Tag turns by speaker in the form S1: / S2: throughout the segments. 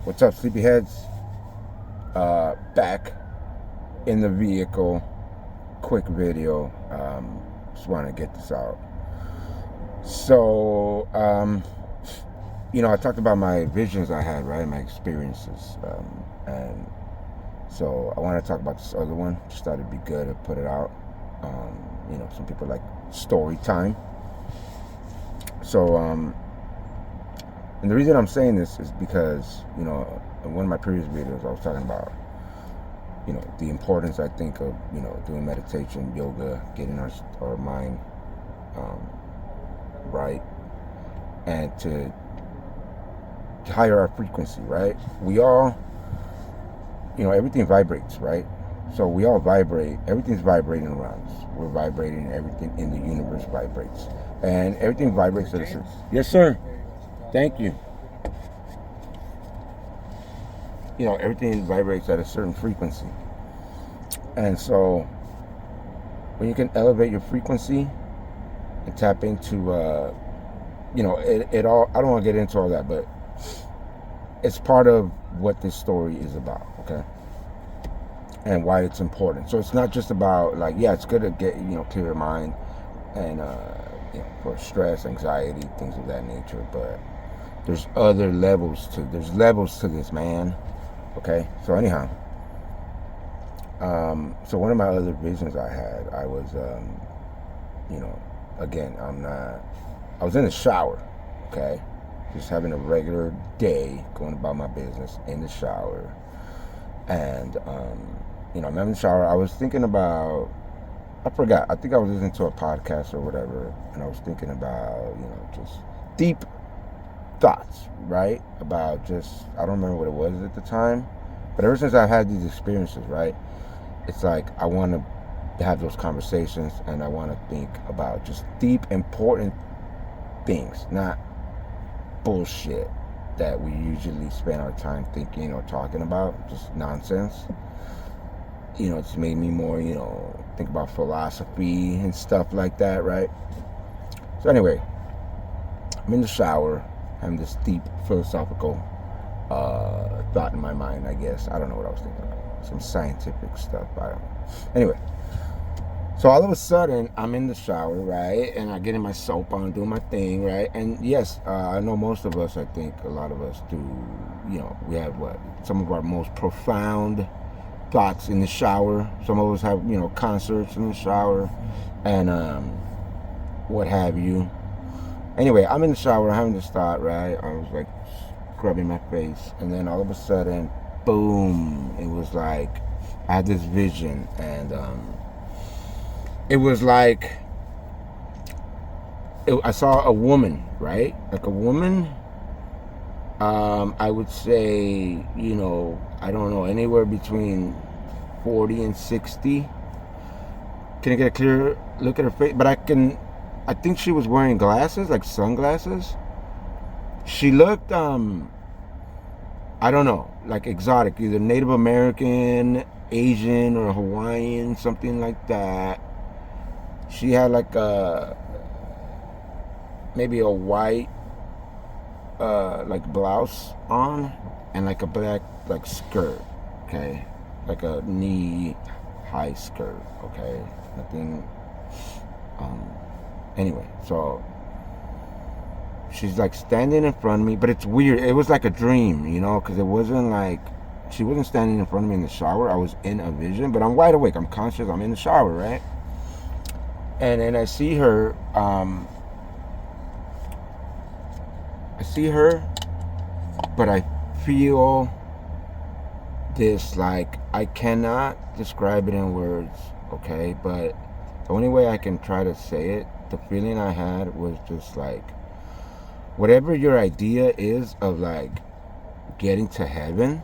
S1: What's up, sleepyheads? Back in the vehicle. Quick video. Just want to get this out. So, I talked about my visions I had, right? My experiences. And so I want to talk about this other one. Just thought it'd be good to put it out. Some people like story time. So, and the reason I'm saying this is because, in one of my previous videos, I was talking about the importance, I think, of doing meditation, yoga, getting our mind right, and to higher our frequency, right? We all, everything vibrates, right? So we all vibrate. Everything's vibrating around us. We're vibrating. Everything in the universe vibrates, and everything vibrates at a certain. Yes, sir. Thank you. Everything vibrates at a certain frequency. And so when you can elevate your frequency and tap into, it all, I don't want to get into all that, but it's part of what this story is about, okay? And why it's important. So it's not just about, like, yeah, it's good to get, clear your mind and, for stress, anxiety, things of that nature, but there's levels to this, man. Okay, so anyhow, so one of my other visions I had, I was, again, I was in the shower, okay, just having a regular day, going about my business in the shower, and, I'm in the shower. I was thinking about, I forgot, I think I was listening to a podcast or whatever, and I was thinking about, just deep thoughts, right? About just, I don't remember what it was at the time, but ever since I've had these experiences, right, it's like I want to have those conversations, and I want to think about just deep, important things, not bullshit that we usually spend our time thinking or talking about, just nonsense. It's made me more, think about philosophy and stuff like that, right? So anyway, I'm in the shower, having this deep philosophical thought in my mind, I guess. I don't know what I was thinking about. Some scientific stuff. I don't know. Anyway, so all of a sudden, I'm in the shower, right? And I get in my soap on, doing my thing, right? And yes, I know most of us, I think a lot of us do, we have some of our most profound thoughts in the shower. Some of us have, concerts in the shower and what have you. Anyway, I'm in the shower having this thought, right? I was like scrubbing my face, and then all of a sudden, boom, it was like I had this vision, and it was like I saw a woman, right? Like a woman, I would say, I don't know, anywhere between 40 and 60. Can I get a clear look at her face? But I think she was wearing glasses, like sunglasses. She looked, I don't know, like exotic, either Native American, Asian, or Hawaiian, something like that. She had like maybe a white, like blouse on, and like a black, like skirt, okay? Like a knee-high skirt, okay? Nothing, anyway, so she's like standing in front of me, but it's weird. It was like a dream, because it wasn't like, she wasn't standing in front of me in the shower. I was in a vision, but I'm wide awake. I'm conscious. I'm in the shower, right? And then I see her, but I feel this, like, I cannot describe it in words, okay? But the only way I can try to say it, the feeling I had was just like, whatever your idea is of like getting to heaven,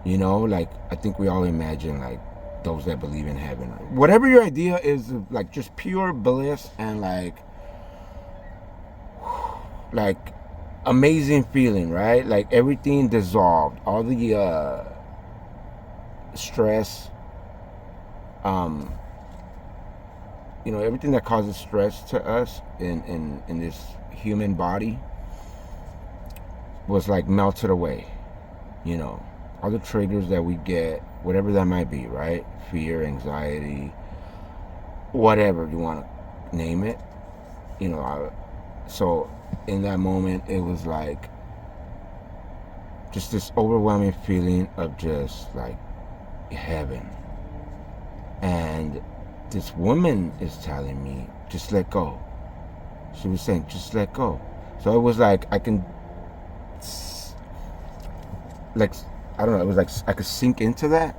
S1: like I think we all imagine like those that believe in heaven. Right? Whatever your idea is of like just pure bliss and like amazing feeling, right? Like everything dissolved, all the stress, everything that causes stress to us in this human body, was like melted away. All the triggers that we get, whatever that might be, right? Fear, anxiety, whatever you want to name it. So in that moment, it was like just this overwhelming feeling of just like heaven. And this woman is telling me, just let go. She was saying, just let go. So it was like, I don't know, it was like I could sink into that.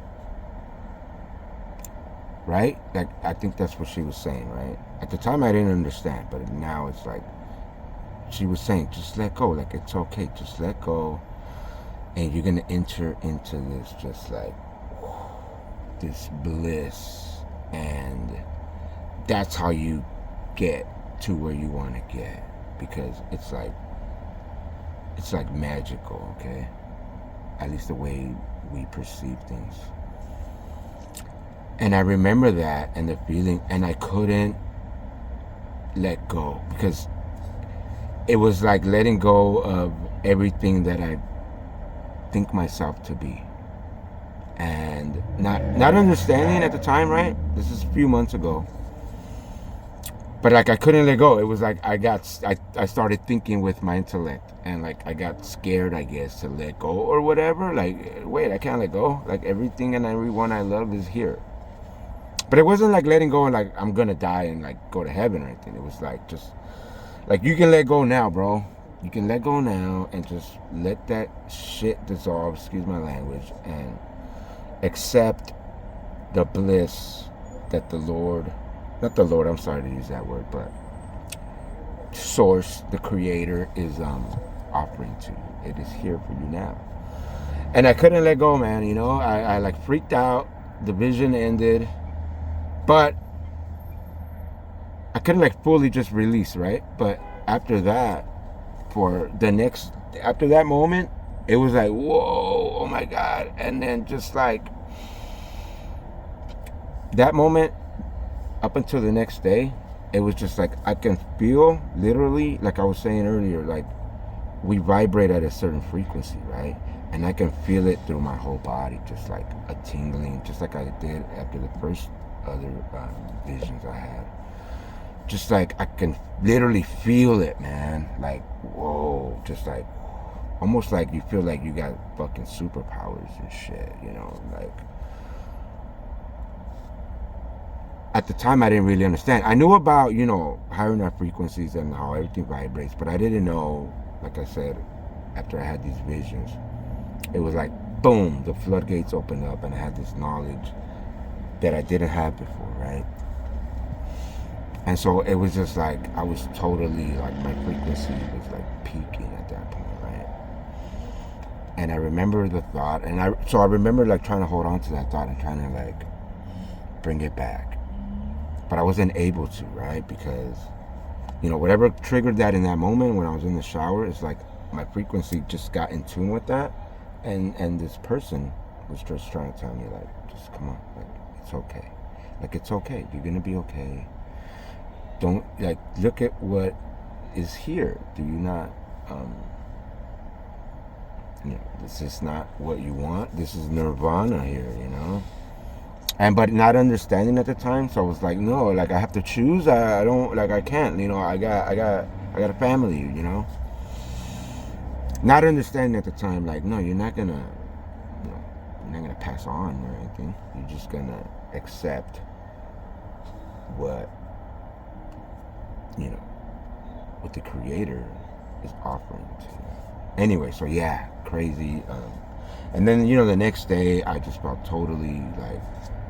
S1: Right? Like, I think that's what she was saying, right? At the time, I didn't understand, but now it's like, she was saying, just let go. Like, it's okay. Just let go. And you're going to enter into this, just like, this bliss. And that's how you get to where you want to get. Because it's like magical, okay? At least the way we perceive things. And I remember that and the feeling, and I couldn't let go because it was like letting go of everything that I think myself to be, and not understanding at the time. Right, this is a few months ago, but like I couldn't let go. It was like I started thinking with my intellect, and like I got scared, I guess, to let go or whatever. Like, wait, I can't let go. Like, everything and everyone I love is here. But it wasn't like letting go and like I'm gonna die and like go to heaven or anything. It was like, just like, you can let go now, bro. You can let go now and just let that shit dissolve, excuse my language, and accept the bliss that the Lord, not the Lord, I'm sorry to use that word, but Source, the Creator, is offering to you. It is here for you now. And I couldn't let go, man. I like freaked out. The vision ended. But I couldn't like fully just release, right? But after that, after that moment, it was like, whoa, oh my God. And then just like that moment up until the next day, it was just like, I can feel literally, like I was saying earlier, like we vibrate at a certain frequency, right? And I can feel it through my whole body, just like a tingling, just like I did after the first other visions I had. Just like I can literally feel it, man. Like, whoa, just like almost like you feel like you got fucking superpowers and shit, like at the time I didn't really understand. I knew about, higher enough frequencies and how everything vibrates, but I didn't know, like I said, after I had these visions, it was like boom, the floodgates opened up and I had this knowledge that I didn't have before, right? And so it was just like, I was totally like, my frequency was like peaking at that point, right? And I remember the thought, and I remember like trying to hold on to that thought and trying to like bring it back. But I wasn't able to, right? Because, whatever triggered that in that moment when I was in the shower, it's like my frequency just got in tune with that. And this person was just trying to tell me, like, just come on, like, it's okay. Like, it's okay. You're going to be okay. Don't, like, look at what is here. Do you not, this is not what you want. This is nirvana here, And, but not understanding at the time, so I was like, no, like, I have to choose. I don't, like, I can't, I got a family, Not understanding at the time, like, no, you're not gonna pass on or anything. You're just gonna accept what what the Creator is offering to you. Anyway, so yeah, crazy. And then the next day I just felt totally like,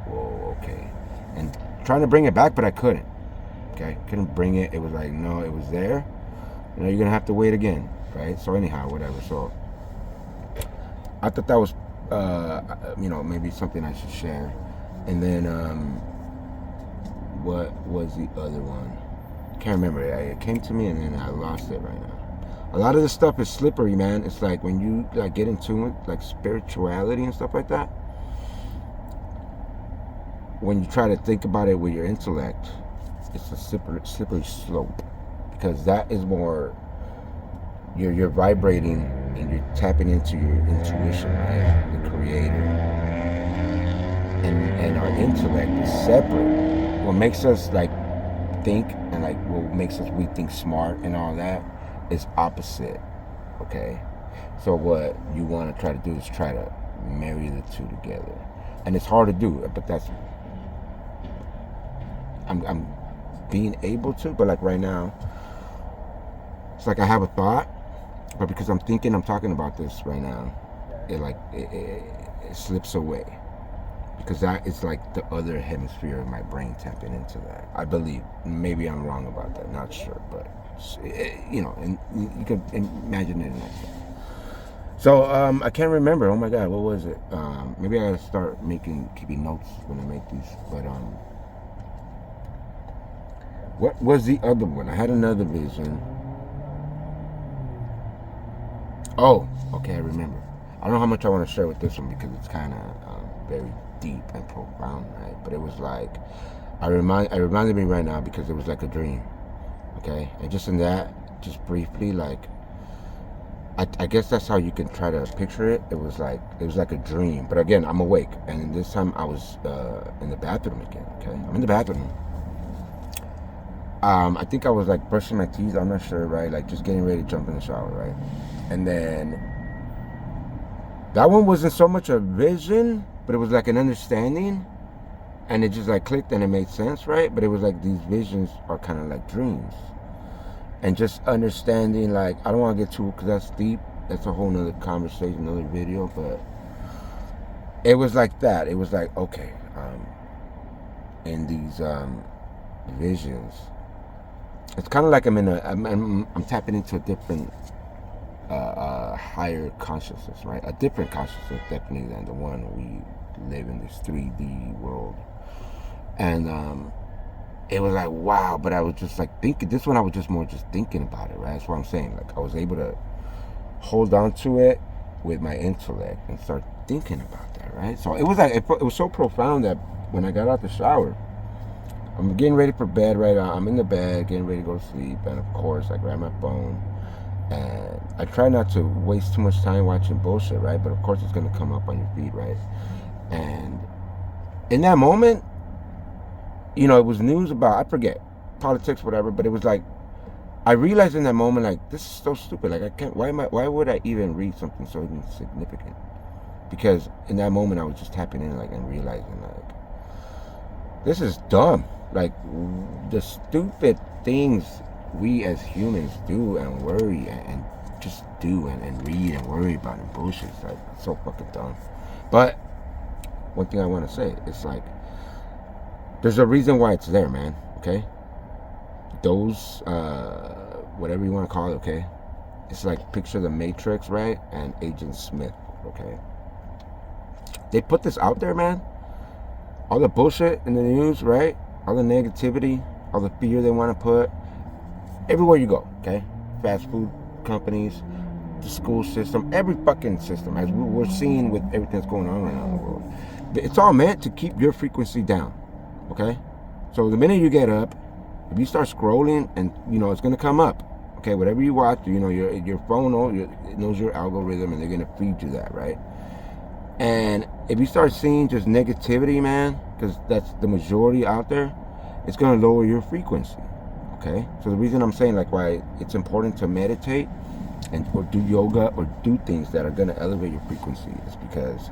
S1: whoa, okay, and trying to bring it back, but I couldn't. Okay, couldn't bring it. It was like, no, it was there. You're gonna have to wait again, right? So anyhow, whatever. So I thought that was maybe something I should share. And then what was the other one? Can't remember. It came to me and then I lost it right now. A lot of this stuff is slippery, man. It's like when you like get in tune with like spirituality and stuff like that, when you try to think about it with your intellect, it's a slippery slope, because that is more you're vibrating and you're tapping into your intuition, right? The creator and our intellect is separate. What makes us like think and like what makes us we think smart and all that is opposite. Okay, so what you want to try to do is try to marry the two together, and it's hard to do. But that's I'm being able to. But like right now, it's like I have a thought, but because I'm thinking I'm talking about this right now, it slips away. Because that is like the other hemisphere of my brain tapping into that. I believe. Maybe I'm wrong about that. Not sure, but you know, and you can imagine it like that. So I can't remember. Oh my God, what was it? Maybe I gotta start keeping notes when I make these. But what was the other one? I had another vision. Oh, okay, I remember. I don't know how much I want to share with this one because it's kind of very deep and profound, right? But it was like it reminded me right now because it was like a dream, okay? And just in that, just briefly, like I guess that's how you can try to picture it. It was like a dream, but again, I'm awake, and this time I was in the bathroom again. Okay, I'm in the bathroom. I think I was like brushing my teeth. I'm not sure, right? Like just getting ready to jump in the shower, right? And then that one wasn't so much a vision, but it was like an understanding, and it just like clicked and it made sense, right? But it was like these visions are kind of like dreams, and just understanding, like I don't want to get too, because that's deep. That's a whole nother conversation, another video. But it was like that. It was like, okay, in these visions, it's kind of like I'm tapping into a different higher consciousness, right? A different consciousness definitely than the one we live in, this 3D world. And it was like, wow. But I was just like thinking, this one I was just more just thinking about it, right? That's what I'm saying. Like I was able to hold on to it with my intellect and start thinking about that, right? So it was like, it was so profound that when I got out the shower, I'm getting ready for bed, right? I'm in the bed getting ready to go to sleep, and of course I grab my phone. And I try not to waste too much time watching bullshit, right? But of course it's going to come up on your feed, right? And in that moment, you know, it was news about, I forget, politics, whatever, but it was like, I realized in that moment, like, this is so stupid. Like, I can't, why would I even read something so insignificant? Because in that moment, I was just tapping in, like, and realizing, like, this is dumb. Like, the stupid things we as humans do and worry and just do and read and worry about and bullshit. It's like, it's so fucking dumb. But one thing I want to say, it's like, there's a reason why it's there, man. Okay, those whatever you want to call it, okay, it's like picture the Matrix, right? And Agent Smith, okay. They put this out there, man. All the bullshit in the news, right? All the negativity, all the fear they want to put everywhere you go, okay? Fast food companies, the school system, every fucking system, as we're seeing with everything that's going on right now in the world. It's all meant to keep your frequency down, okay? So the minute you get up, if you start scrolling, and you know it's gonna come up, okay? Whatever you watch, you know your phone knows your algorithm, and they're gonna feed you that, right? And if you start seeing just negativity, man, because that's the majority out there, it's gonna lower your frequency. Okay, so the reason I'm saying like why it's important to meditate and or do yoga or do things that are gonna elevate your frequency is because,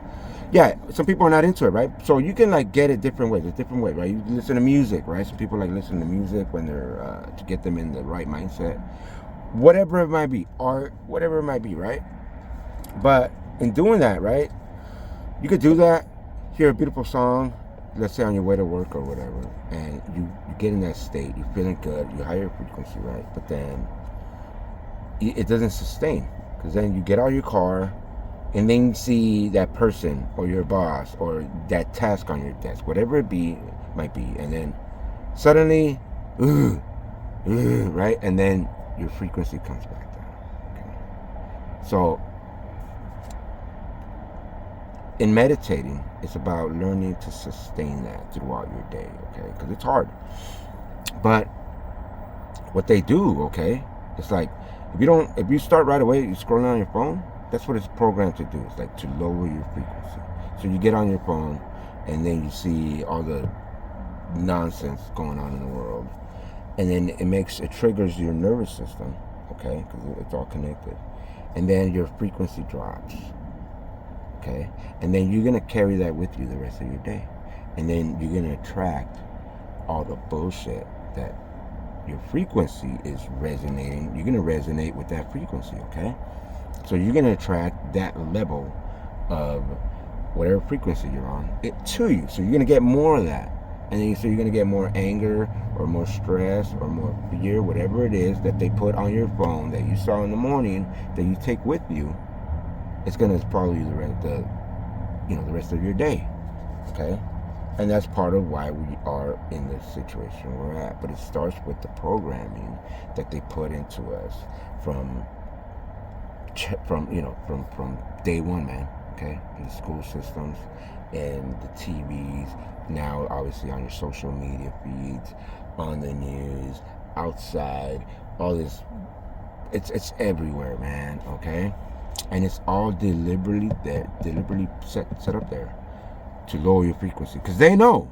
S1: yeah, some people are not into it, right? So you can like get it different ways. There's different ways, right? You can listen to music, right? Some people like listen to music when they're to get them in the right mindset, whatever it might be, art, whatever it might be, right? But in doing that, right, you could do that, hear a beautiful song, let's say on your way to work or whatever, and you get in that state, you're feeling good, you higher frequency, right? But then it doesn't sustain, because then you get out of your car and then you see that person or your boss or that task on your desk, whatever it might be, and then suddenly, right? And then your frequency comes back down. Okay? So in meditating, it's about learning to sustain that throughout your day, okay? Because it's hard. But what they do, okay, it's like if you start right away, you're scrolling on your phone, That's what it's programmed to do. It's like to lower your frequency. So you get on your phone, and then you see all the nonsense going on in the world, and then it triggers your nervous system, okay, because it's all connected, and then your frequency drops, okay, and then you're gonna carry that with you the rest of your day, and then you're gonna attract all the bullshit that your frequency is resonating. You're gonna resonate with that frequency, okay? So you're gonna attract that level of whatever frequency you're on it to you. So you're gonna get more of that. And then so you're gonna get more anger or more stress or more fear, whatever it is that they put on your phone that you saw in the morning that you take with you. It's gonna follow you the rest of your day. Okay? And that's part of why we are in the situation we're at. But it starts with the programming that they put into us from day one, man. Okay, in the school systems, and the TVs, now obviously on your social media feeds, on the news, outside, all this, it's everywhere, man. Okay, and it's all deliberately set up there to lower your frequency, because they know.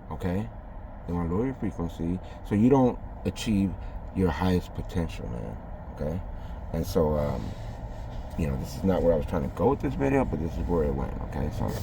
S1: Okay, they want to lower your frequency so you don't achieve your highest potential, man. Okay, and so this is not where I was trying to go with this video, but this is where it went, okay? So